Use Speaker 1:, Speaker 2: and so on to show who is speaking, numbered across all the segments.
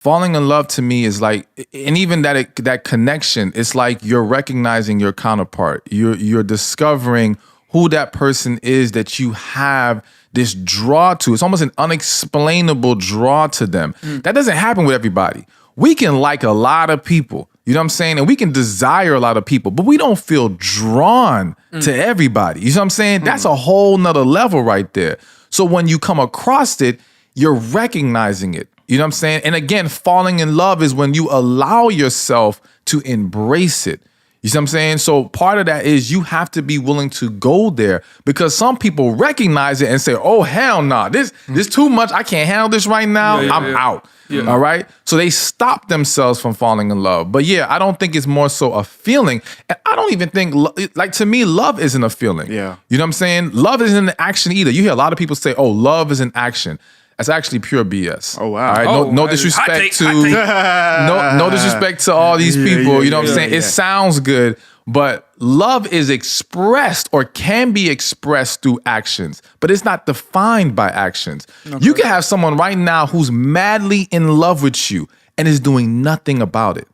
Speaker 1: falling in love to me is like, and even that connection, it's like you're recognizing your counterpart. You're discovering who that person is that you have this draw to. It's almost an unexplainable draw to them. That doesn't happen with everybody. We can like a lot of people, you know what I'm saying? And we can desire a lot of people, but we don't feel drawn to everybody. You know what I'm saying? That's a whole nother level right there. So when you come across it, you're recognizing it. You know what I'm saying? And again, falling in love is when you allow yourself to embrace it. You see what I'm saying? So part of that is you have to be willing to go there, because some people recognize it and say, oh, hell no, this too much. I can't handle this right now. I'm out. Yeah. All right. So they stop themselves from falling in love. But yeah, I don't think it's more so a feeling. And I don't even think, like, to me, love isn't a feeling. Yeah. You know what I'm saying? Love isn't an action either. You hear a lot of people say, oh, love is an action. That's actually pure BS. Oh wow! All right, no disrespect to no disrespect to all these people. You know what I'm saying? It sounds good, but love is expressed or can be expressed through actions, but it's not defined by actions. Okay. You can have someone right now who's madly in love with you and is doing nothing about it.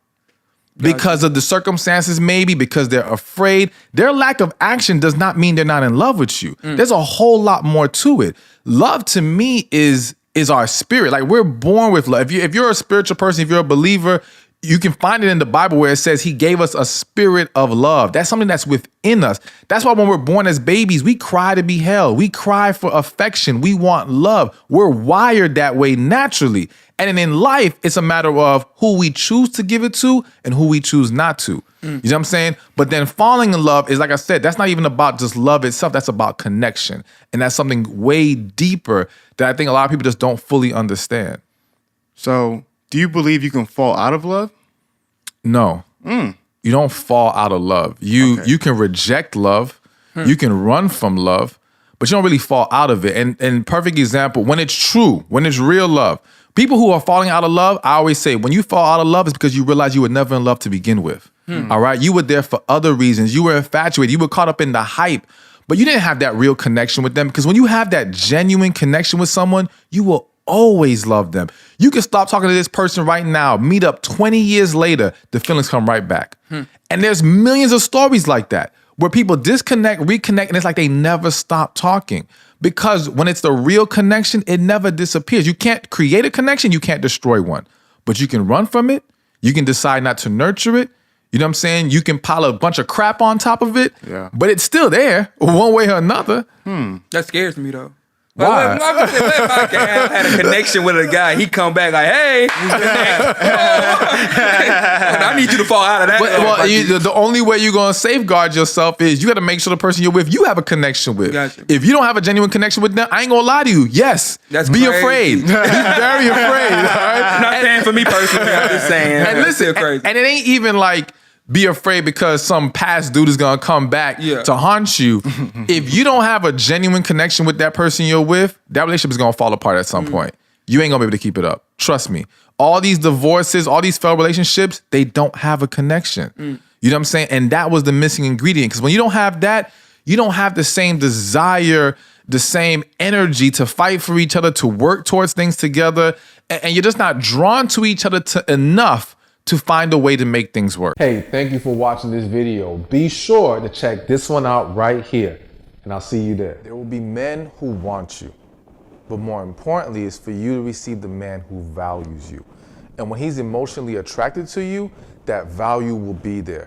Speaker 1: Because of the circumstances, maybe because they're afraid. Their lack of action does not mean they're not in love with you. There's a whole lot more to it. Love to me is our spirit. Like, we're born with love. If you're a spiritual person, if you're a believer, you can find it in the Bible where it says he gave us a spirit of love. That's something that's within us. That's why when we're born as babies, we cry to be held. We cry for affection. We want love. We're wired that way naturally. And then in life, it's a matter of who we choose to give it to and who we choose not to. You know what I'm saying? But then falling in love is, like I said, that's not even about just love itself. That's about connection. And that's something way deeper that I think a lot of people just don't fully understand.
Speaker 2: So do you believe you can fall out of love?
Speaker 1: No. You don't fall out of love. You can reject love. You can run from love, but you don't really fall out of it. And perfect example, when it's true, when it's real love, people who are falling out of love, I always say, when you fall out of love, it's because you realize you were never in love to begin with. All right? You were there for other reasons. You were infatuated. You were caught up in the hype, but you didn't have that real connection with them, because when you have that genuine connection with someone, you will always love them. You can stop talking to this person right now, meet up 20 years later, the feelings come right back. And there's millions of stories like that where people disconnect, reconnect, and it's like they never stop talking. Because when it's the real connection, it never disappears. You can't create a connection, you can't destroy one. But you can run from it, you can decide not to nurture it. You know what I'm saying? You can pile a bunch of crap on top of it, but it's still there one way or another.
Speaker 3: That scares me though.
Speaker 1: Why?
Speaker 3: I had a connection with a guy. He come back like, hey, I need you to fall out of that.
Speaker 1: The only way you're going to safeguard yourself is you got to make sure the person you're with, you have a connection with. Gotcha. If you don't have a genuine connection with them, I ain't going to lie to you. Yes,
Speaker 3: that's
Speaker 1: be
Speaker 3: crazy.
Speaker 1: afraid. Be very afraid. All right?
Speaker 3: Not saying for me personally, I'm just saying.
Speaker 1: And listen, and it ain't even like, be afraid because some past dude is gonna come back to haunt you. If you don't have a genuine connection with that person you're with, that relationship is gonna fall apart at some point. You ain't gonna be able to keep it up. Trust me. All these divorces, all these failed relationships, they don't have a connection. You know what I'm saying? And that was the missing ingredient. Because when you don't have that, you don't have the same desire, the same energy to fight for each other, to work towards things together, and you're just not drawn to each other enough to find a way to make things work. Hey, thank you for watching this video. Be sure to check this one out right here, and I'll see you there. There will be men who want you, but more importantly is for you to receive the man who values you. And when he's emotionally attracted to you, that value will be there.